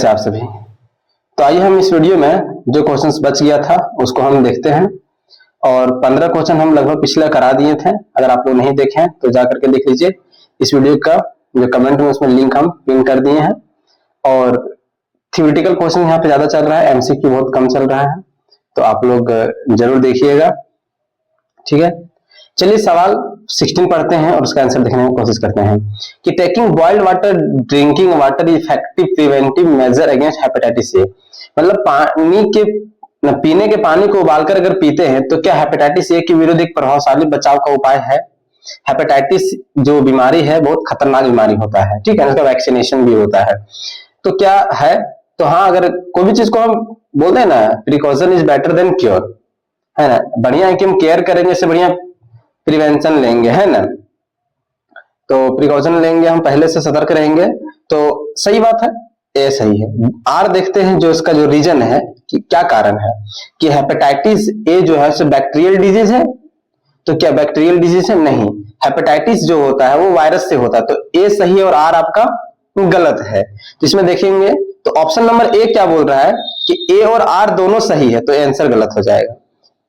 आप सभी। तो आइए हम इस वीडियो में जो क्वेश्चंस बच गया था उसको हम देखते हैं। और 15 क्वेश्चन हम लगभग पिछले करा दिए थे। अगर आप लोग नहीं देखे हैं तो जा करके देख लीजिए। इस वीडियो का जो कमेंट में उसमें लिंक हम पिन कर दिए हैं। और थ्योरेटिकल क्वेश्चन यहाँ पे ज्यादा चल रहा है, एमसीक्यू बहुत कम चल रहा है, तो आप लोग जरूर देखिएगा। ठीक है, चलिए सवाल 16 पढ़ते हैं और उसका आंसर देखने की कोशिश करते हैं कि taking boiled water drinking water effective preventive measure against hepatitis A. मतलब पानी के पीने के पानी को उबालकर अगर पीते हैं तो क्या हेपेटाइटिस ए के विरुद्ध एक प्रभावशाली बचाव का उपाय है। हेपेटाइटिस जो बीमारी है बहुत खतरनाक बीमारी होता है, ठीक है, इसका वैक्सीनेशन भी होता है। तो क्या है, तो हाँ, अगर कोई भी चीज को हम बोलते हैं ना, precaution is better than cure, है ना, बढ़िया है कि हम केयर करेंगे, इससे बढ़िया प्रिवेंशन लेंगे, है ना। तो प्रिकॉशन लेंगे, हम पहले से सतर्क रहेंगे, तो सही बात है, ए सही है। आर देखते हैं जो इसका जो रीजन है कि क्या कारण है कि हेपेटाइटिस ए जो है बैक्टीरियल डिजीज है। तो क्या बैक्टीरियल डिजीज है? नहीं, हेपेटाइटिस जो होता है वो वायरस से होता है। तो ए सही है और आर आपका गलत है। तो इसमें देखेंगे तो ऑप्शन नंबर ए क्या बोल रहा है कि ए और आर दोनों सही है, तो आंसर गलत हो जाएगा।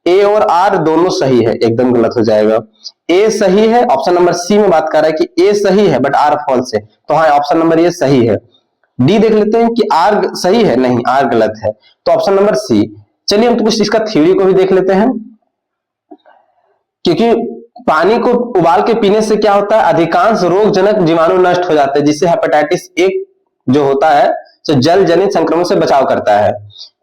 ए और आर दोनों सही है, एकदम गलत हो जाएगा। ए सही है, ऑप्शन नंबर सी में बात कर रहा है कि ए सही है बट आर फॉल्स है, तो हाँ ऑप्शन नंबर ए सही है। डी देख लेते हैं कि आर सही है, नहीं आर गलत है, तो ऑप्शन नंबर सी। चलिए हम तो कुछ इसका थ्योरी को भी देख लेते हैं, क्योंकि पानी को उबाल के पीने से क्या होता है, अधिकांश रोगजनक जीवाणु नष्ट हो जाते हैं, जिससे हेपेटाइटिस ए जो होता है तो जल जनित संक्रमण से बचाव करता है।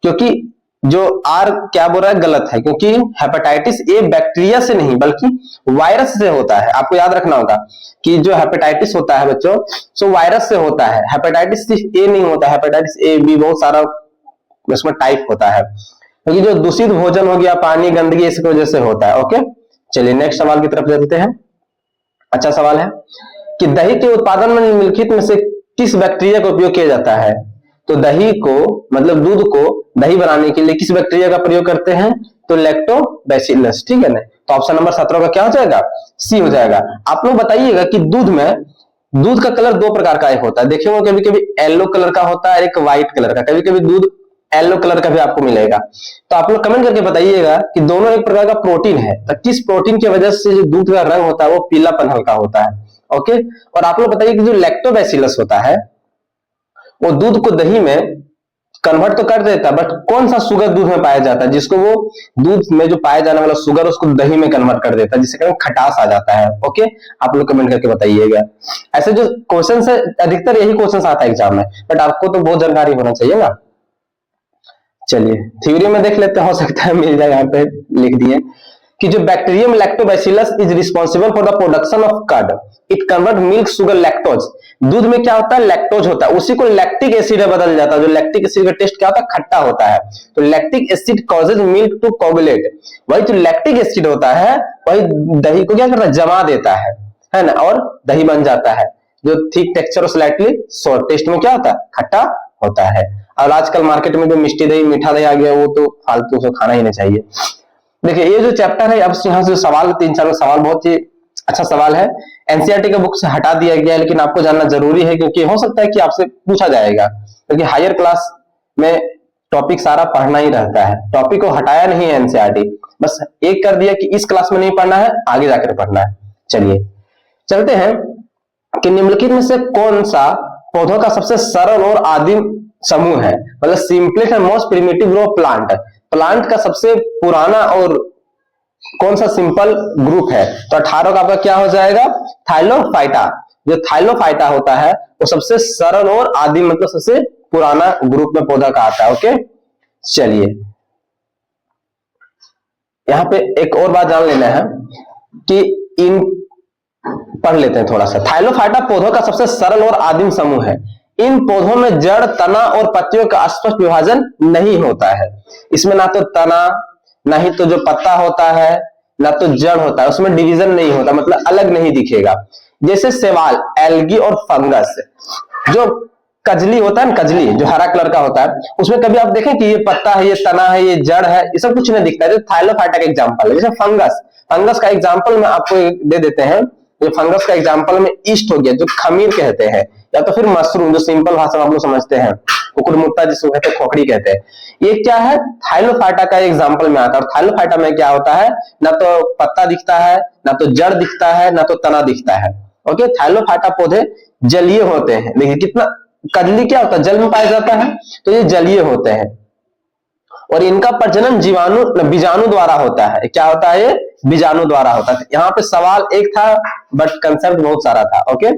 क्योंकि जो आर क्या बोल रहा है गलत है, क्योंकि हेपेटाइटिस ए बैक्टीरिया से नहीं बल्कि वायरस से होता है। आपको याद रखना होगा कि जो हेपेटाइटिस होता है बच्चों, सो वायरस से होता है। हेपेटाइटिस सिर्फ ए नहीं होता, हेपेटाइटिस ए बी बहुत सारा उसमें टाइप होता है, क्योंकि जो दूषित भोजन हो गया, पानी, गंदगी, इसकी वजह से होता है। ओके, चलिए नेक्स्ट सवाल की तरफ चलते हैं। अच्छा सवाल है कि दही के उत्पादन में निम्नलिखित में से किस बैक्टीरिया का उपयोग किया जाता है। तो दही को मतलब दूध को दही बनाने के लिए किस बैक्टीरिया का प्रयोग करते हैं, तो लैक्टोबैसिलस, ठीक है ना। तो ऑप्शन नंबर 17 का क्या हो जाएगा, सी हो जाएगा। आप लोग बताइएगा कि दूध का कलर दो प्रकार का होता है, देखिए कभी कभी येलो कलर का होता है, एक व्हाइट कलर का, कभी कभी दूध येलो कलर का भी आपको मिलेगा। तो आप लोग कमेंट करके बताइएगा कि दोनों एक प्रकार का प्रोटीन है, तो किस प्रोटीन की वजह से जो दूध का रंग होता है वो पीलापन हल्का होता है। ओके, और आप लोग बताइए कि जो लैक्टोबैसिलस होता है वो दूध को दही में कन्वर्ट तो कर देता है, बट कौन सा शुगर दूध में पाया जाता है जिसको वो दूध में जो पाया जाने वाला शुगर उसको दही में कन्वर्ट कर देता है, जिससे कारण खटास आ जाता है। ओके, आप लोग कमेंट करके बताइएगा। ऐसे जो क्वेश्चन है अधिकतर यही क्वेश्चन आता है एग्जाम में, बट आपको तो बहुत जानकारी होना चाहिए ना। चलिए थ्योरी में देख लेते हैं, हो सकता है मिल जाए। यहाँ पे लिख दिए कि जो bacterium lactobacillus is responsible for the production of curd, it convert milk sugar lactose. दूध में क्या होता है, लैक्टोज होता है, उसी को लैक्टिक एसिड में बदल जाता है। जो लैक्टिक एसिड का टेस्ट क्या होता है, खट्टा होता है। तो lactic acid causes milk to coagulate. वही जो लैक्टिक एसिड होता है वही दही को क्या करता है, जमा देता है ना, और दही बन जाता है जो थिक टेक्सचर और स्लाइटली सोर, टेस्ट में क्या होता है, खट्टा होता है। और आजकल मार्केट में जो मिष्टी दही, मीठा दही आ गया, वो तो फालतू से खाना ही नहीं चाहिए। देखिए ये जो चैप्टर है, अब यहाँ से सवाल 3-4 सवाल बहुत ही अच्छा सवाल है, एनसीईआरटी के बुक से हटा दिया गया है, लेकिन आपको जानना जरूरी है क्योंकि हो सकता है कि आपसे पूछा जाएगा, क्योंकि हायर क्लास में टॉपिक सारा पढ़ना ही रहता है। टॉपिक को हटाया नहीं है एनसीईआरटी, बस एक कर दिया कि इस क्लास में नहीं पढ़ना है, आगे जाकर पढ़ना है। चलिए चलते हैं कि निम्नलिखित में से कौन सा पौधों का सबसे सरल और आदिम समूह है, मतलब simplest and most primitive group plant. Plant का सबसे पुराना और कौन सा सिंपल ग्रुप है, तो 18 का आपका क्या हो जाएगा, थाइलोफाइटा। जो थाइलोफाइटा होता है वो सबसे सरल और आदिम मतलब सबसे पुराना ग्रुप में पौधा का आता है। ओके, चलिए यहां पे एक और बात जान लेना है कि इन पढ़ लेते हैं थोड़ा सा। थाइलोफाइटा पौधों का सबसे सरल और आदिम समूह है। इन पौधों में जड़, तना और पत्तियों का स्पष्ट विभाजन नहीं होता है। इसमें ना तो तना, ना ही तो जो पत्ता होता है, ना तो जड़ होता है, उसमें डिवीजन नहीं होता, मतलब अलग नहीं दिखेगा। जैसे शैवाल, एल्गी और फंगस। जो कजली होता है ना, कजली जो हरा कलर का होता है, उसमें कभी आप देखें कि ये पत्ता है, ये तना है, ये जड़ है, ये सब कुछ नहीं दिखता है। थाइलोफाइटा का एग्जाम्पल है। जैसे फंगस का एग्जाम्पल में आपको दे देते हैं। जो फंगस का एग्जाम्पल में ईस्ट हो गया, जो खमीर कहते हैं, या तो फिर मशरूम, जो सिंपल भाषा में आप लोग समझते हैं। कुकुर मुत्ता जिसको कहते हैं, खोखड़ी कहते हैं, ये क्या है, थाइलोफाइटा का एग्जाम्पल में आता है। और थाइलोफाइटा में क्या होता है, ना तो पत्ता दिखता है, ना तो जड़ दिखता है, ना तो तना दिखता है। ओके, थाइलोफाइटा पौधे जलीय होते हैं। देखिए कितना, कजली क्या होता है, जल में पाया जाता है, तो ये जलीय होते हैं। और इनका प्रजनन जीवाणु बीजाणु द्वारा होता है। क्या होता है, ये बीजाणु द्वारा होता है। यहाँ पे सवाल एक था बट कंसेप्ट बहुत सारा था। ओके,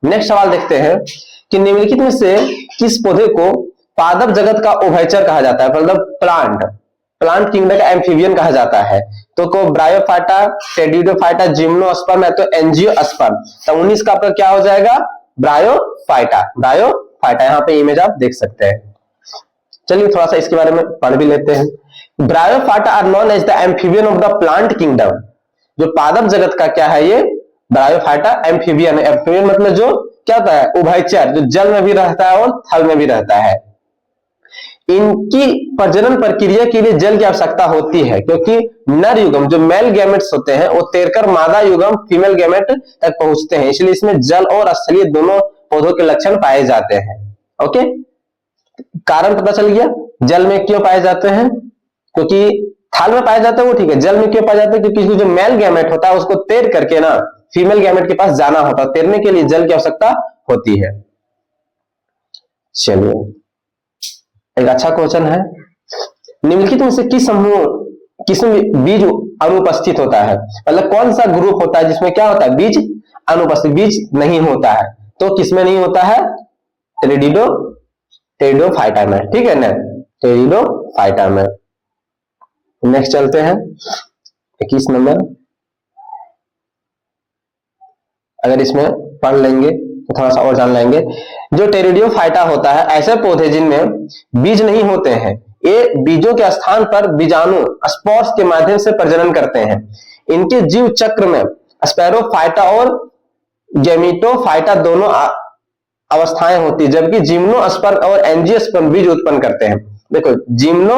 नेक्स्ट सवाल देखते हैं कि निम्नलिखित में से किस पौधे को पादप जगत का उभयचर कहा जाता है, मतलब प्लांट किंगडम का एम्फीबियन कहा जाता है। तो को ब्रायोफाइटा, टेरिडोफाइटा, जिम्नोस्पर्म है तो एंजियोस्पर्म। तो 19 का आपका क्या हो जाएगा, ब्रायोफाइटा। यहाँ पे इमेज आप देख सकते हैं। चलिए थोड़ा सा इसके बारे में पढ़ भी लेते हैं। Bryophyta are known as the amphibian of the plant kingdom. जो पादप जगत का क्या है, ये ब्रायोफाइटा एम्फीबियन है। एम्फीबियन मतलब जो क्या होता है, उभयचर, जो जल में भी रहता है और थल में भी रहता है। इनकी प्रजनन प्रक्रिया के लिए जल की आवश्यकता होती है, क्योंकि नर युग्म जो मेल गैमेट्स होते हैं वो तैरकर मादा युग्म फीमेल गैमेट तक पहुंचते हैं, इसलिए इसमें जल और स्थलीय दोनों पौधों के लक्षण पाए जाते हैं। ओके, कारण पता चल गया, जल में क्यों पाए जाते हैं, क्योंकि थाल में पाए जाते हैं वो ठीक है, जल में क्यों पाए जाते हैं, क्योंकि जो मेल गैमेट होता है उसको तैर करके ना फीमेल गैमेट के पास जाना होता है, तैरने के लिए जल की आवश्यकता होती है। चलिए एक अच्छा क्वेश्चन है, निम्नलिखित में से किस समूह किसमें बीज अनुपस्थित होता है, मतलब कौन सा ग्रुप होता है जिसमें क्या होता है, बीज अनुपस्थित, बीज नहीं होता है। तो किसमें नहीं होता है, टेरिडोफाइटा में, ठीक है ना, टेरिडोफाइटा में। नेक्स्ट चलते हैं 21 नंबर। अगर इसमें पढ़ लेंगे तो थोड़ा सा और जान लेंगे। जो टेरिडोफाइटा होता है, ऐसे पौधे जिनमें बीज नहीं होते हैं, ये बीजों के स्थान पर बीजाणु स्पोर्स के माध्यम से प्रजनन करते हैं। इनके जीव चक्र में स्पैरोफाइटा और गैमेटोफाइटा दोनों अवस्थाएं होती है, जबकि जिम्नोस्पर्म और एंजियोस्पर्म बीज उत्पन्न करते हैं। देखो, जिम्नो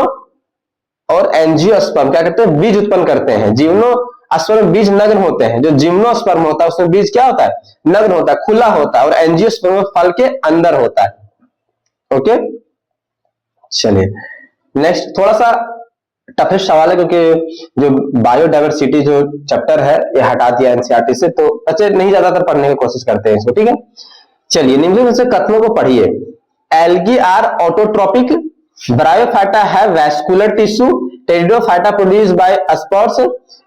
और एंजियोस्पर्म क्या करते हैं, बीज उत्पन्न करते हैं। जिम्नोस्पर्म बीज नग्न होते हैं, जो जिम्नोस्पर्म होता है उसमें बीज क्या होता है, नग्न होता है, खुला होता है, और एंजियोस्पर्म में फल के अंदर होता है। ओके, चलिए नेक्स्ट थोड़ा सा टफेस्ट सवाल है, क्योंकि जो बायोडाइवर्सिटी जो चैप्टर है ये हटा दिया एनसीईआरटी से, तो बच्चे नहीं ज्यादातर पढ़ने की कोशिश करते हैं इसको, ठीक है। चलिए निम्नलिखित से कथनों को पढ़िए। एल्गी आर ऑटोट्रोपिक, ब्रायोफाइटा है vascular tissue, pteridophyta produce by spores.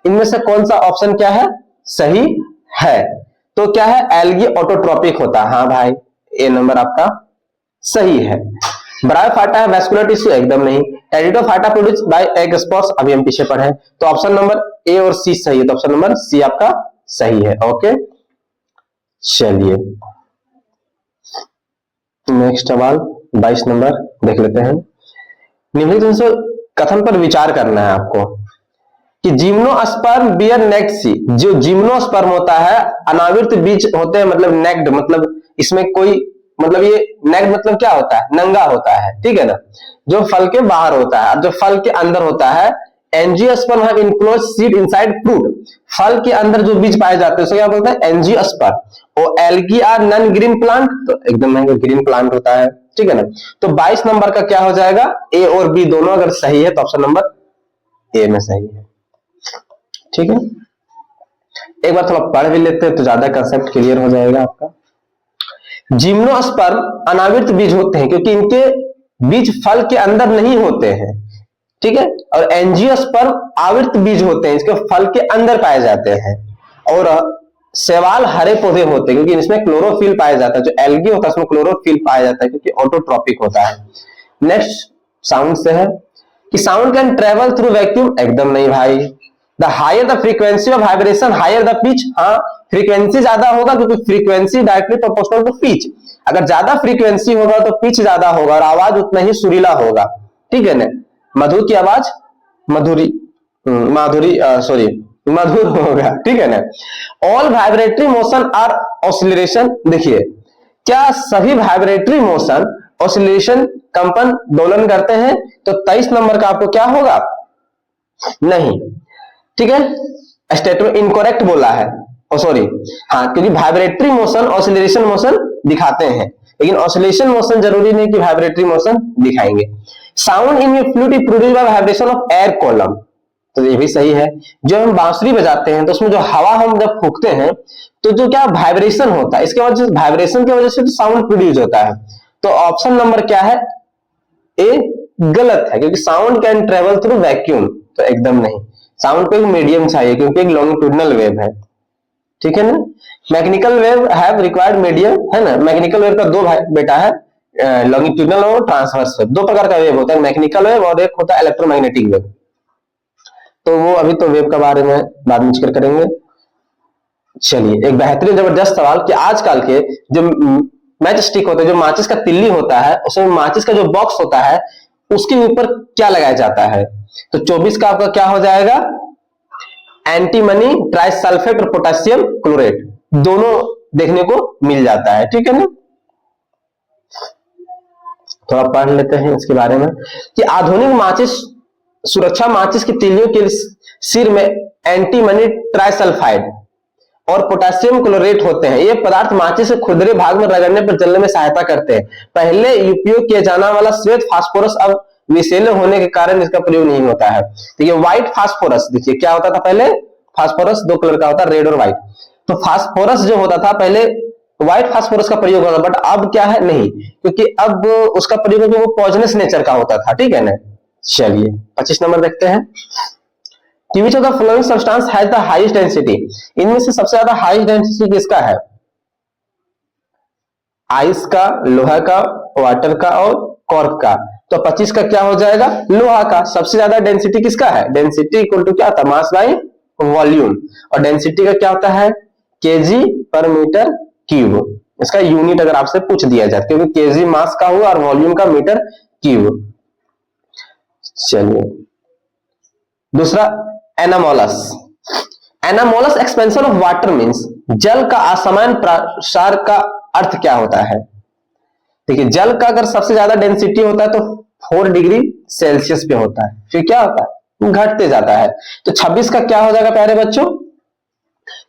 इनमें से कौन सा ऑप्शन क्या है, सही है। तो क्या है, एल्गी ऑटोट्रोपिक होता है। हाँ भाई, ए नंबर आपका सही है। ब्रायोफाइटा है वैस्कुलर टिश्यू, एकदम नहीं। Pteridophyta produce by egg spores, अभी हम पीछे पढ़े, तो ऑप्शन नंबर ए और सी सही है, तो ऑप्शन नंबर सी आपका सही है। ओके, चलिए नेक्स्ट सवाल 22 नंबर देख लेते हैं। निम्नलिखित कथन पर विचार करना है आपको कि जिम्नोस्पर्म बियर नेक्ड सी। जो जिम्नोस्पर्म होता है, अनावृत बीज होते हैं, मतलब नेक्ड, मतलब इसमें कोई, मतलब ये नेक्ड मतलब क्या होता है, नंगा होता है, ठीक है ना, जो फल के बाहर होता है, जो फल के अंदर होता है। Angiosperm have enclosed seed inside fruit, फल के अंदर जो बीज पाए जाते हैं उसे क्या बोलते हैं, एंजियोस्पर्म। और algae are non green plant, तो एकदम नहीं, ग्रीन प्लांट होता है, ठीक है ना। तो 22 नंबर का क्या हो जाएगा, ए और बी दोनों अगर सही है तो ऑप्शन नंबर ए में सही है, ठीक है। एक बार थोड़ा पढ़ भी लेते हैं तो ज्यादा कंसेप्ट क्लियर हो जाएगा आपका। जिम्नोस्पर्म अनावृत बीज होते हैं, क्योंकि इनके बीज फल के अंदर नहीं होते हैं, ठीक है। और एंजियोस्पर्म आवृत बीज होते हैं, इसके फल के अंदर पाए जाते हैं। और शैवाल हरे पौधे होते हैं, क्योंकि इसमें क्लोरोफिल पाया जाता है। जो एल्गी होता है उसमें क्लोरोफिल पाया जाता है, क्योंकि ऑटोट्रॉपिक होता है। नेक्स्ट साउंड से है कि sound can travel through vacuum, एकदम नहीं भाई। The higher the frequency of vibration higher the pitch, हाँ फ्रीक्वेंसी ज्यादा होगा, क्योंकि frequency directly proportional to pitch. अगर ज्यादा फ्रीक्वेंसी होगा तो पिच ज्यादा होगा और आवाज उतना ही सुरीला होगा, ठीक है ना। मधुर की आवाज मधुर होगा, ठीक है ना। All vibratory motion are oscillation, देखिए क्या सभी वाइब्रेटरी मोशन ऑसिलेशन कंपन दोलन करते हैं, तो 23 नंबर का आपको क्या होगा, नहीं, ठीक है। स्टेटमेंट इनकरेक्ट बोला है, सॉरी, हाँ, क्योंकि वाइब्रेटरी मोशन ऑसिलेशन मोशन दिखाते हैं, लेकिन ऑसिलेशन मोशन जरूरी नहीं कि वाइब्रेटरी मोशन दिखाएंगे। Sound in a flute is produced by vibration of air column, तो ये भी सही है। जो हम बांसुरी बजाते हैं तो उसमें जो हवा हम जब फूंकते हैं तो जो क्या वाइब्रेशन होता है, इसके वजह से वाइब्रेशन की वजह से तो साउंड प्रोड्यूस होता है। तो ऑप्शन नंबर क्या है, ए गलत है, क्योंकि sound can travel through vacuum, तो एकदम नहीं। साउंड को एक मीडियम चाहिए क्योंकि एक लॉन्गिट्यूडनल वेव है, ठीक है ना। Mechanical wave have required medium, है ना। मैकेनिकल वेव का दो बेटा है, लॉन्गिट्यूडनल और ट्रांसवर्स वेव। दो प्रकार का वेव होता है, मैकेनिकल वेव और एक होता है इलेक्ट्रोमैग्नेटिक वेव। तो वो अभी तो वेव के बारे में बाद में जिक्र करेंगे। चलिए एक बेहतरीन जबरदस्त सवाल कि आजकल के जो मैच स्टिक होते हैं, जो माचिस का तिल्ली होता है, उसमें माचिस का जो बॉक्स होता है उसके ऊपर क्या लगाया जाता है। तो 24 का आपका क्या हो जाएगा, एंटीमनी ट्राइसल्फेट और पोटेशियम क्लोरेट, दोनों देखने को मिल जाता है, ठीक है ना। थोड़ा पढ़ लेते हैं इसके बारे में कि आधुनिक माचिस सुरक्षा माचिस की तिल्लियों के सिर में एंटीमनी ट्राइसल्फाइड और पोटेशियम क्लोरेट होते हैं। ये पदार्थ माचिस के खुरदरे भाग में रगड़ने पर जलने में सहायता करते हैं। पहले उपयोग किया जाने वाला श्वेत फास्फोरस अब विषैले होने के कारण इसका प्रयोग नहीं होता है। तो ये व्हाइट फास्फोरस, देखिए क्या होता था पहले, फास्फोरस दो कलर का होता है, रेड और व्हाइट। तो फास्फोरस जो होता था पहले व्हाइट फास्फोरस का प्रयोग होता, बट अब क्या है, नहीं, क्योंकि अब उसका प्रयोग वो पॉइजनस नेचर का होता था, ठीक है ना। चलिए 25 नंबर देखते हैं। Which of the following substance has the highest density? इनमें से सबसे ज्यादा हाईएस्ट डेंसिटी किसका है, आइस का, लोहा का, वाटर का और कॉर्क का। तो 25 का क्या हो जाएगा, लोहा का। सबसे ज्यादा डेंसिटी किसका है, डेंसिटी इक्वल टू क्या होता है, मास बाय वॉल्यूम, और डेंसिटी का क्या होता है, केजी पर मीटर क्यूब। इसका यूनिट अगर आपसे पूछ दिया जाए, क्योंकि केजी मास का हुआ और वॉल्यूम का मीटर क्यूब। चलिए दूसरा, anomalous. Anomalous expansion of water means, जल का असामान्य प्रसार का अर्थ क्या होता है। देखिए जल का अगर सबसे ज्यादा डेंसिटी होता है तो 4 डिग्री सेल्सियस पे होता है, फिर क्या होता है, घटते जाता है। तो 26 का क्या हो जाएगा प्यारे बच्चों,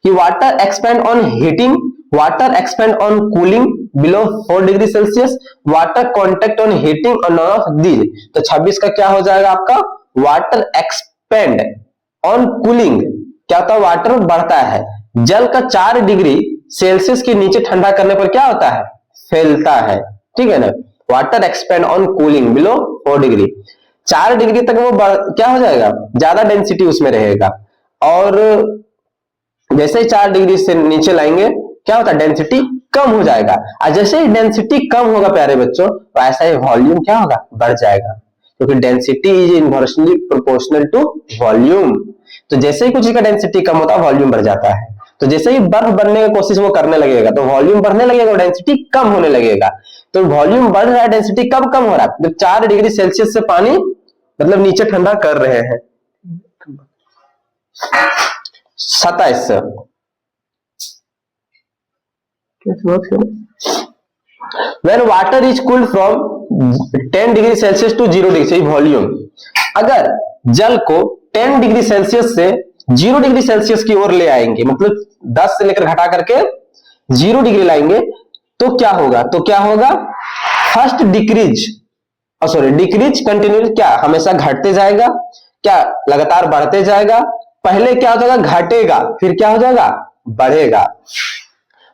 कि water expand on heating, water expand on cooling below 4 degree Celsius, water contact on heating और नॉन ऑफ दीज। तो 26 का क्या हो जाएगा आपका, वाटर एक्सपेंड ऑन कूलिंग, क्या होता है, वाटर बढ़ता है। जल का 4 डिग्री सेल्सियस के नीचे ठंडा करने पर क्या होता है, फैलता है, ठीक है ना। Water expand on cooling below 4 degree, 4 degree तक वो क्या हो जाएगा, ज्यादा डेंसिटी उसमें रहेगा। और जैसे ही 4 डिग्री से नीचे लाएंगे क्या होता है, डेंसिटी कम हो जाएगा। और जैसे ही डेंसिटी कम होगा प्यारे बच्चों, तो ऐसा ही वॉल्यूम क्या होगा, बढ़ जाएगा, क्योंकि density is inversely proportional to volume. तो जैसे ही कुछ का डेंसिटी कम होता है वॉल्यूम बढ़ जाता है। तो जैसे ही बर्फ बनने की कोशिश वो करने लगेगा तो वॉल्यूम बढ़ने लगेगा और डेंसिटी कम होने लगेगा। तो वॉल्यूम बढ़ रहा है, डेंसिटी कब कम हो रहा है, जब 4 डिग्री सेल्सियस से पानी मतलब नीचे ठंडा कर रहे हैं। 27 When water is cooled from 10 degree Celsius to 0 degree volume, अगर जल को 10 डिग्री सेल्सियस से 0 डिग्री सेल्सियस की ओर ले आएंगे, मतलब 10 से लेकर घटा करके 0 डिग्री लाएंगे, तो क्या होगा, फर्स्ट डिक्रीज डिक्रीज कंटिन्यू, क्या हमेशा घटते जाएगा, क्या लगातार बढ़ते जाएगा। पहले क्या हो जाएगा, घटेगा, फिर क्या हो जाएगा, बढ़ेगा।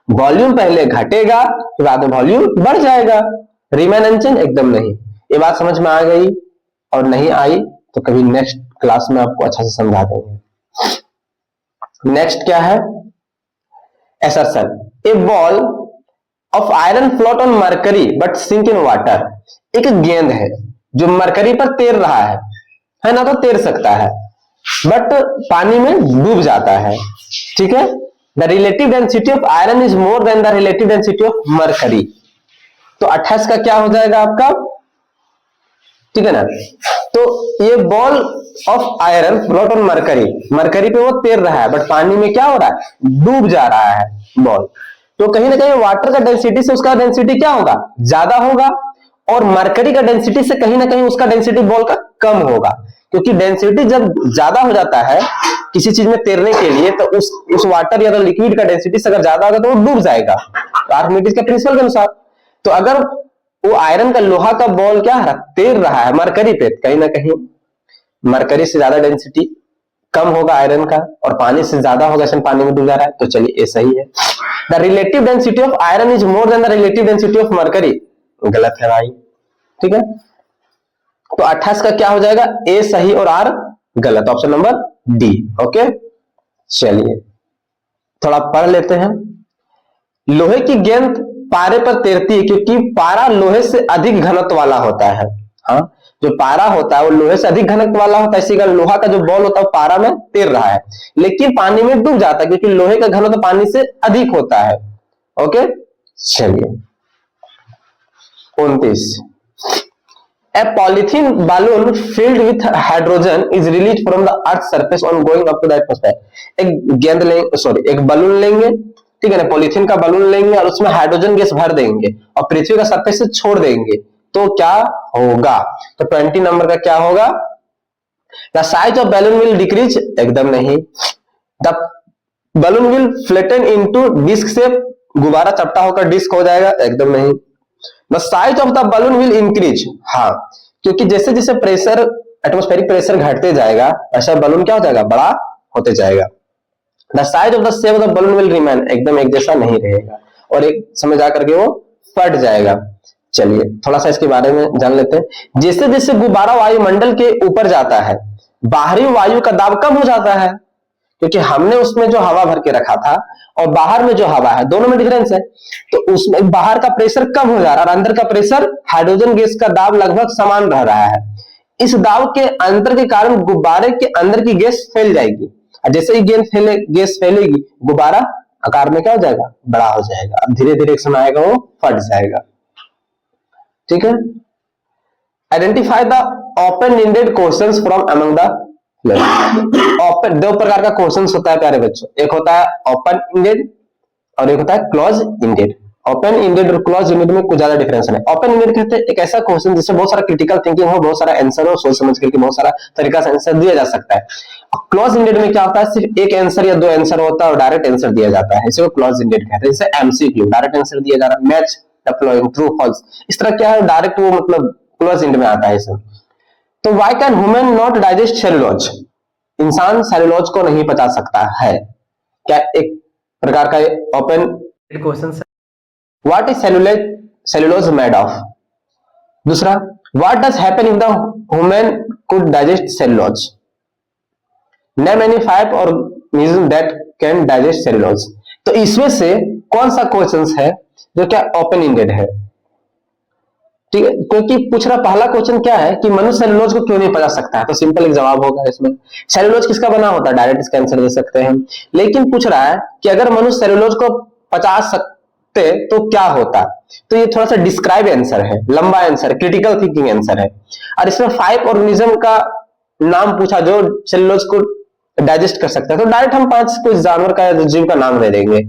वॉल्यूम पहले घटेगा, फिर बाद में वॉल्यूम बढ़ जाएगा। रिमेन अनचेंज, एकदम नहीं। ये बात समझ में आ गई, और नहीं आई तो कभी नेक्स्ट क्लास में आपको अच्छा से समझा देंगे। नेक्स्ट क्या है, assertion. A ball of iron float on mercury but sink in water. एक गेंद है जो मरकरी पर तैर रहा है ना, तो तैर सकता है बट पानी में डूब जाता है, ठीक है। The relative density of iron is more than the relative density of mercury. तो 28 का क्या हो जाएगा आपका, ठीक है ना। तो ये ball of iron float on mercury, mercury पे वो तैर रहा है बट पानी में क्या हो रहा है, डूब जा रहा है बॉल। तो कहीं ना कहीं वाटर का डेंसिटी से उसका डेंसिटी क्या होगा, ज्यादा होगा, और मरकरी का डेंसिटी से कहीं ना कहीं उसका डेंसिटी बॉल का कम होगा। क्योंकि डेंसिटी जब ज्यादा हो जाता है किसी चीज में तैरने के लिए, तो उस वाटर या तो लिक्विड का डेंसिटी से अगर ज्यादा होगा तो वो डूब जाएगा, आर्किमिडीज के प्रिंसिपल के अनुसार। तो अगर वो आयरन का लोहा का बॉल क्या तैर रहा है मरकरी पे, कहीं ना कहीं मरकरी से ज्यादा डेंसिटी कम होगा आयरन का, और पानी से ज्यादा होगा, इसमें पानी में डूब जा रहा है, तो चलिए ये सही है। The relative density of iron is more than the relative density of mercury, गलत है भाई, ठीक है। तो 28 का क्या हो जाएगा, ए सही और आर गलत, ऑप्शन नंबर डी। ओके, चलिए थोड़ा पढ़ लेते हैं। लोहे की गेंद पारे पर तैरती है क्योंकि पारा लोहे से अधिक घनत्व वाला होता है। हाँ, जो पारा होता है वो लोहे से अधिक घनत्व वाला होता है, इसी का लोहा का जो बॉल होता है वो पारा में तैर रहा है, लेकिन पानी में डूब जाता है क्योंकि लोहे का घनत्व पानी से अधिक होता है। ओके, चलिए 29, A polythene balloon filled with hydrogen is released from the earth's surface on going up to the atmosphere। एक गेंद लेंगे, सॉरी एक बलून लेंगे, ठीक है ना, पॉलीथीन का बलून लेंगे और उसमें हाइड्रोजन गैस भर देंगे और पृथ्वी का सरफेस से छोड़ देंगे, तो क्या होगा। तो 20 नंबर का क्या होगा, the size of balloon will decrease, एकदम नहीं। The balloon will flatten into disc shape, गुब्बारा चपटा होकर डिस्क हो जाएगा, एकदम नहीं। The size of the balloon will increase, हाँ, क्योंकि जैसे जैसे प्रेशर, एटमॉस्फेरिक प्रेशर घटते जाएगा वैसा बलून क्या हो जाएगा, बड़ा होते जाएगा। The size of the shape of the balloon will remain, एकदम एक जैसा नहीं रहेगा और एक समय जाकर के वो फट जाएगा। चलिए थोड़ा सा इसके बारे में जान लेते हैं। जैसे जैसे गुब्बारा वायुमंडल के ऊपर जाता है, बाहरी वायु का दाब कम हो जाता है, क्योंकि हमने उसमें जो हवा भर के रखा था और बाहर में जो हवा है दोनों में डिफरेंस है, तो उसमें बाहर का प्रेशर कम हो जा रहा है और अंदर का प्रेशर, हाइड्रोजन गैस का दाब लगभग समान रह रहा है। इस दाब के अंतर के कारण गुब्बारे के अंदर की गैस फैल जाएगी, और जैसे ही गैस फैलेगी गुब्बारा आकार में क्या हो जाएगा, बड़ा हो जाएगा, अब धीरे धीरे एक समय आएगा वो फट जाएगा। ठीक है, identify the open ended questions from among the open, दो प्रकार का क्वेश्चंस होता है प्यारे बच्चों, एक होता है ओपन एंडेड और एक होता है क्लोज एंडेड। ओपन एंडेड और क्लोज एंडेड में कुछ ज्यादा डिफरेंस है। ओपन एंडेड कहते हैं एक ऐसा क्वेश्चन जिससे बहुत सारा क्रिटिकल थिंकिंग हो, बहुत सारा आंसर हो, सोच समझ करके बहुत सारा तरीका से आंसर दिया जा सकता है। क्लोज एंडेड में क्या होता है, सिर्फ एक आंसर या दो आंसर होता है और डायरेक्ट आंसर दिया जाता है, इसे क्लोज एंडेड कहते हैं। जैसे एमसीक्यू, डायरेक्ट आंसर दिया जा रहा है, match the following true false, इस तरह क्या है, डायरेक्ट वो मतलब क्लोज एंड में आता है इसमें। तो why can human not digest cellulose, इंसान सेलुलोज को नहीं पचा सकता है, क्या एक प्रकार का ओपन क्वेश्चन है। What is cellulose made of. दूसरा, what does happen if the human could digest cellulose, name any 5 organisms that can digest cellulose. तो इसमें से कौन सा क्वेश्चन है जो क्या ओपन एंडेड है, ठीक है, क्योंकि पूछ रहा पहला क्वेश्चन क्या है कि मनुष्य सेलुलोज को क्यों नहीं पचा सकता है, तो सिंपल एक जवाब होगा इसमें, सेलुलोज किसका बना होता है, डायरेक्ट इसका आंसर दे सकते हैं। लेकिन पूछ रहा है कि अगर मनुष्य सेलुलोज को पचा सकते तो क्या होता, तो ये थोड़ा सा डिस्क्राइब आंसर है, लंबा आंसर, क्रिटिकल थिंकिंग आंसर है। और इसमें 5 ऑर्गेनिज्म का नाम पूछा जो सेलुलोज को डाइजेस्ट कर सकता है, तो डायरेक्ट हम 5 कुछ जानवर का जीव का नाम दे देंगे,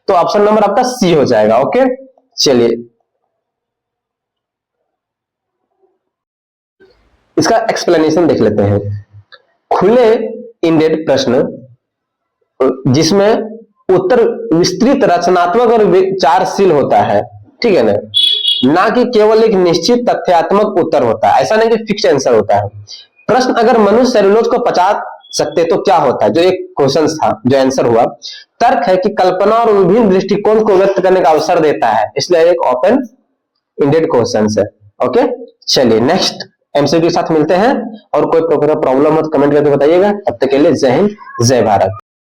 तो ऑप्शन नंबर आपका सी हो जाएगा। ओके, चलिए इसका एक्सप्लेनेशन देख लेते हैं। खुले इंडेड प्रश्न जिसमें उत्तर विस्तृत, रचनात्मक और विचारशील होता है, ठीक है ना कि केवल एक निश्चित तथ्यात्मक उत्तर होता है, ऐसा नहीं कि फिक्स आंसर होता है। प्रश्न, अगर मनुष्य सेलुलोज को पचा सकते तो क्या होता है, जो एक क्वेश्चन था जो आंसर हुआ। तर्क है कि कल्पना और विभिन्न दृष्टिकोण को व्यक्त करने का अवसर देता है, इसलिए एक ओपन इंडेड क्वेश्चन है। ओके, चलिए नेक्स्ट एमसीक्यू के साथ मिलते हैं, और कोई प्रॉब्लम हो तो कमेंट करके बताइएगा। तब तक के लिए जय हिंद, जय भारत।